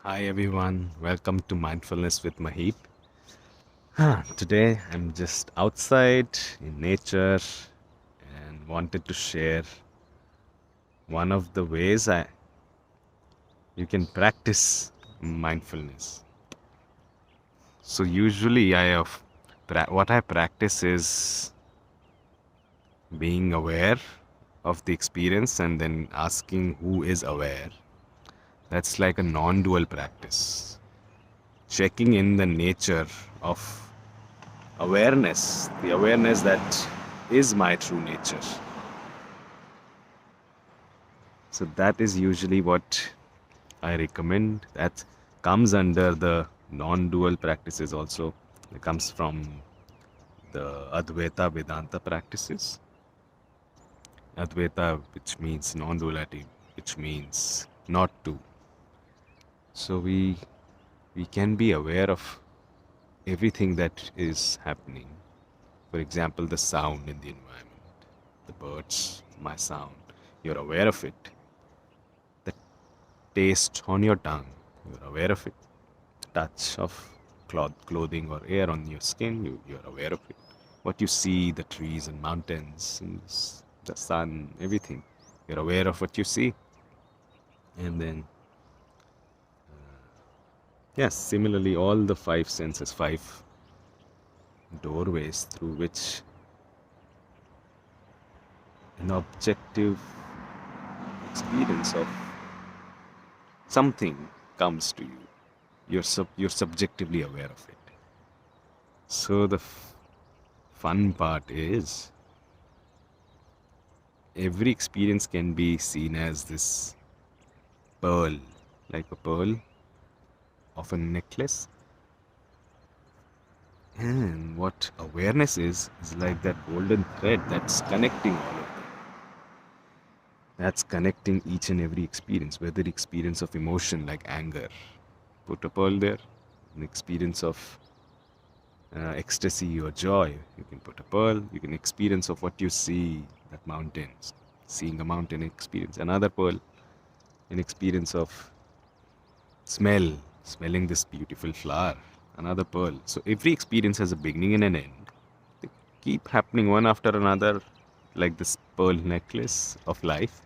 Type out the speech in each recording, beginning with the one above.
Hi everyone, welcome to Mindfulness with Mahip. Today I'm just outside in nature and wanted to share one of the ways you can practice mindfulness. So usually what I practice is being aware of the experience and then asking who is aware. That's like a non-dual practice. Checking in the nature of awareness, the awareness that is my true nature. So that is usually what I recommend. That comes under the non-dual practices also. It comes from the Advaita Vedanta practices. Advaita, which means non-duality, which means not to. So we can be aware of everything that is happening. For example, the sound in the environment, the birds, my sound. You're aware of it. The taste on your tongue, you're aware of it. Touch of clothing or air on your skin, you're aware of it. What you see, the trees and mountains, and the sun, everything, you're aware of what you see. And then, yes, similarly, all the five senses, five doorways through which an objective experience of something comes to you. You're subjectively aware of it. So the fun part is every experience can be seen as this pearl, like a pearl of a necklace. And what awareness is like that golden thread that's connecting all of them. That's connecting each and every experience, whether the experience of emotion like anger, put a pearl there, an experience of ecstasy or joy, you can put a pearl, you can experience of what you see, that mountains, seeing a mountain experience, another pearl, an experience of smelling this beautiful flower, another pearl. So every experience has a beginning and an end. They keep happening one after another, like this pearl necklace of life.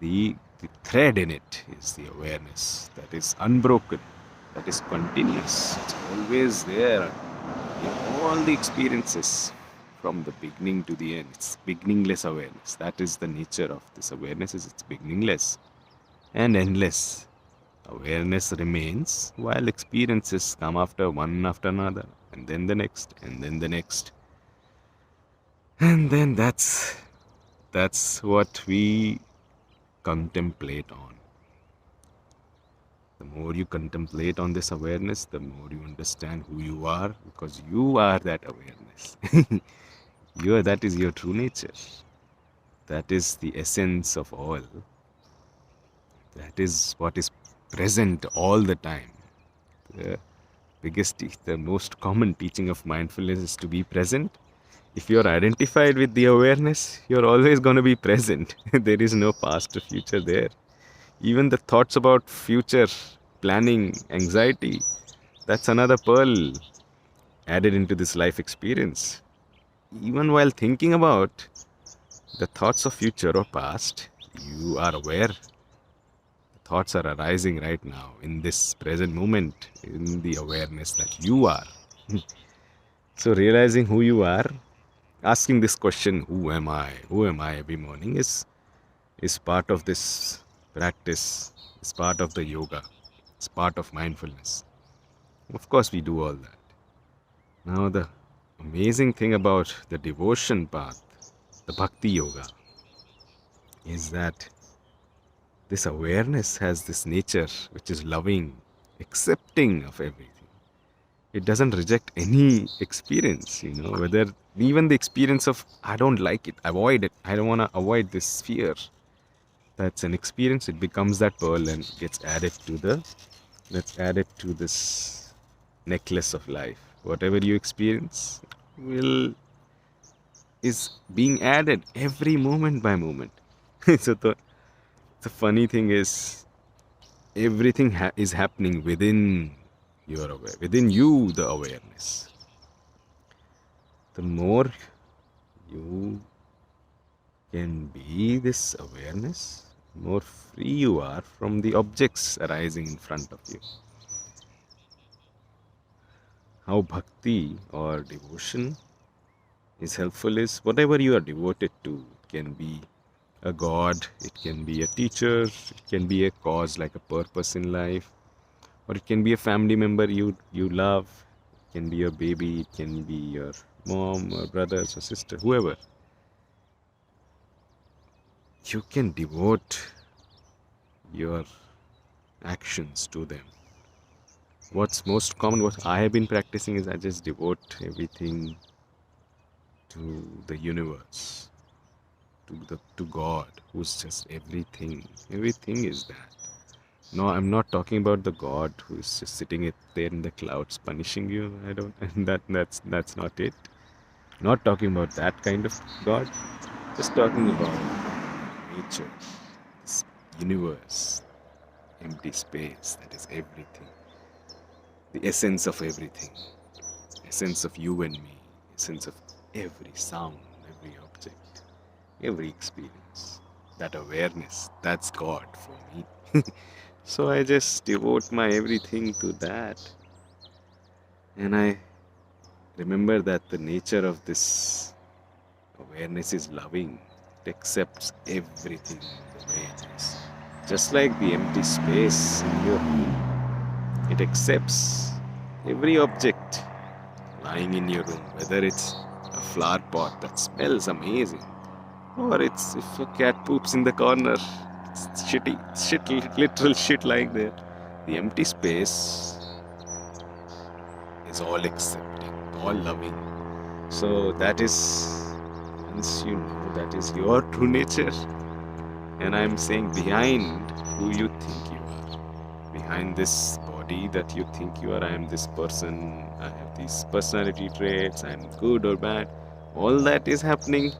The thread in it is the awareness that is unbroken, that is continuous. It's always there in all the experiences from the beginning to the end. It's beginningless awareness. That is the nature of this awareness, is it's beginningless and endless. Awareness remains while experiences come after one after another, and then the next, and then the next. And then that's what we contemplate on. The more you contemplate on this awareness, the more you understand who you are, because you are that awareness. That is your true nature. That is the essence of all. That is what is present all the time. The the most common teaching of mindfulness is to be present. If you're identified with the awareness, you're always going to be present. There is no past or future there. Even the thoughts about future planning, anxiety, that's another pearl added into this life experience. Even while thinking about the thoughts of future or past, you are aware. The thoughts are arising right now in this present moment, in the awareness that you are. So, realizing who you are, asking this question, who am I? Who am I every morning, is part of this practice, is part of the yoga, it's part of mindfulness. Of course, we do all that. Now, the amazing thing about the devotion path, the bhakti yoga, is that this awareness has this nature which is loving, accepting of everything. It doesn't reject any experience, whether even the experience of I don't like it, avoid it, I don't want to avoid this fear. That's an experience. It becomes that pearl and gets added to this necklace of life. Whatever you experience will is being added every moment by moment. So the funny thing is everything is happening within within you, the awareness. The more you can be this awareness, more free you are from the objects arising in front of you. How bhakti or devotion is helpful is whatever you are devoted to. It can be a god, it can be a teacher, it can be a cause like a purpose in life, or it can be a family member you love, it can be your baby, it can be your mom or brothers or sister, whoever. You can devote your actions to them. What's most common, what I have been practicing, is I just devote everything to the universe, to God, who's just everything. Everything is that. No, I'm not talking about the God who is just sitting there in the clouds punishing you. I don't. That's not it. Not talking about that kind of God. Just talking about nature, this universe, empty space that is everything, the essence of everything, essence of you and me, essence of every sound, every object, every experience. That awareness, that's God for me. So I just devote my everything to that. And I remember that the nature of this awareness is loving. It accepts everything the way it is. Just like the empty space in your room, it accepts every object lying in your room, whether it's a flower pot that smells amazing, or it's if a cat poops in the corner, it's shit, literal shit lying there. The empty space is all accepting, all loving. So that is, once you know that is your true nature, and I'm saying behind who you think you are, behind this body that you think you are, I am this person, I have these personality traits, I'm good or bad, all that is happening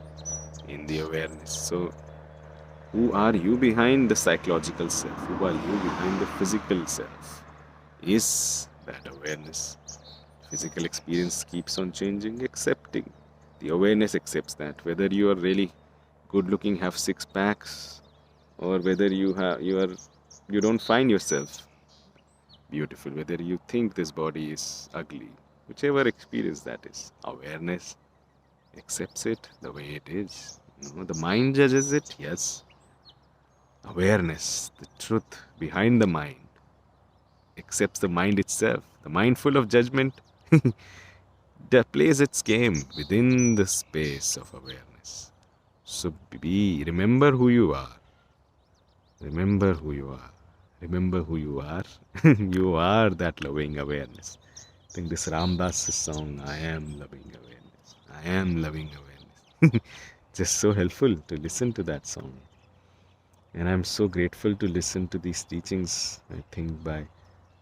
in the awareness. So who are you behind the psychological self? Who are you behind the physical self? Is that awareness. Physical experience keeps on changing, accepting. The awareness accepts that. Whether you are really good looking, have six packs, or whether you don't find yourself beautiful, whether you think this body is ugly, whichever experience that is, awareness accepts it the way it is. The mind judges it, yes. Awareness, the truth behind the mind, accepts the mind itself. The mind full of judgment that plays its game within the space of awareness. So remember who you are. Remember who you are. Remember who you are. You are that loving awareness. I think this Ram Das song, I am loving awareness. I am loving awareness. Just so helpful to listen to that song. And I'm so grateful to listen to these teachings, I think, by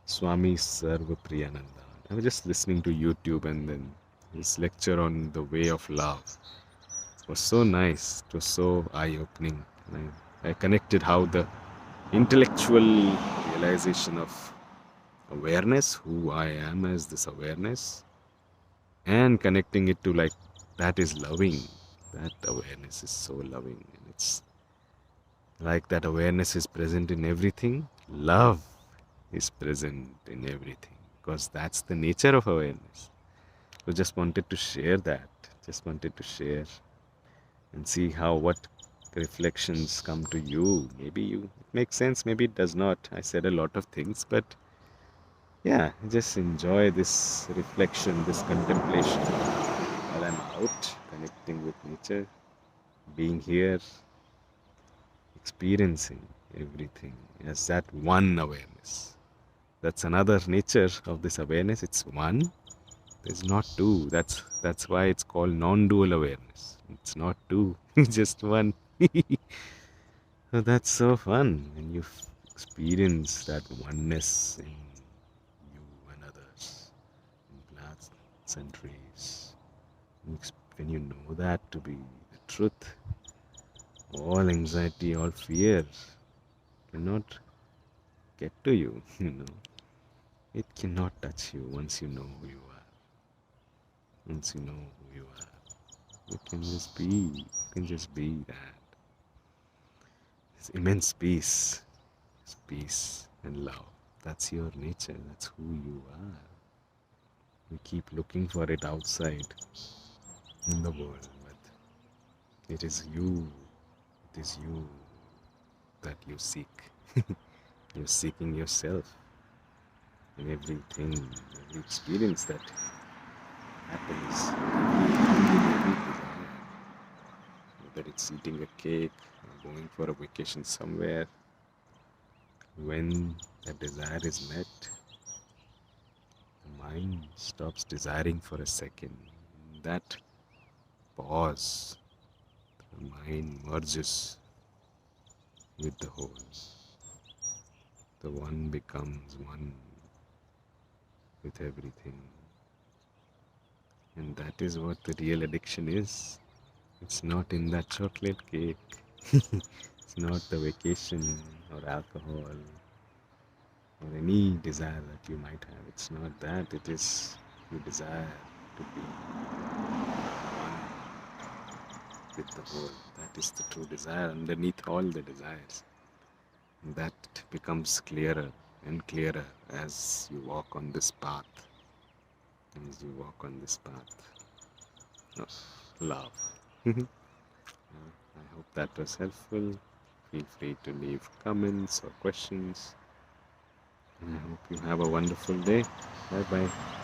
Swami Sarva Priyananda. I was just listening to YouTube, and then his lecture on the way of love was so nice. It was so eye-opening. I connected how the intellectual realization of awareness, who I am as this awareness, and connecting it to like that is loving. That awareness is so loving, and it's like that awareness is present in everything. Love is present in everything, because that's the nature of awareness. So just wanted to share that. Just wanted to share and see how what reflections come to you. Maybe it makes sense, maybe it does not. I said a lot of things, but yeah, just enjoy this reflection, this contemplation while I'm out connecting with nature, being here, experiencing everything as that one awareness. That's another nature of this awareness. It's one. There's not two. That's why it's called non-dual awareness. It's not two. It's just one. So that's so fun when you experience that oneness in you and others, in plants and trees. When you know that to be the truth, all anxiety, all fear cannot get to you, you know. It cannot touch you once you know who you are. Once you know who you are, you can just be. You can just be that. It's immense peace. It's peace and love. That's your nature. That's who you are. We keep looking for it outside in the world, but it is you. It is you that you seek. You're seeking yourself in everything, every experience that happens, every desire. Whether it's eating a cake or going for a vacation somewhere, when that desire is met, the mind stops desiring for a second. In that pause, the mind merges with the whole. The one becomes one with everything. And that is what the real addiction is. It's not in that chocolate cake. It's not the vacation or alcohol or any desire that you might have. It's not that. It is you desire to be one with the whole. That is the true desire underneath all the desires. And that becomes clearer and clearer as you walk on this path. As you walk on this path of love. I hope that was helpful. Feel free to leave comments or questions. And I hope you have a wonderful day. Bye bye.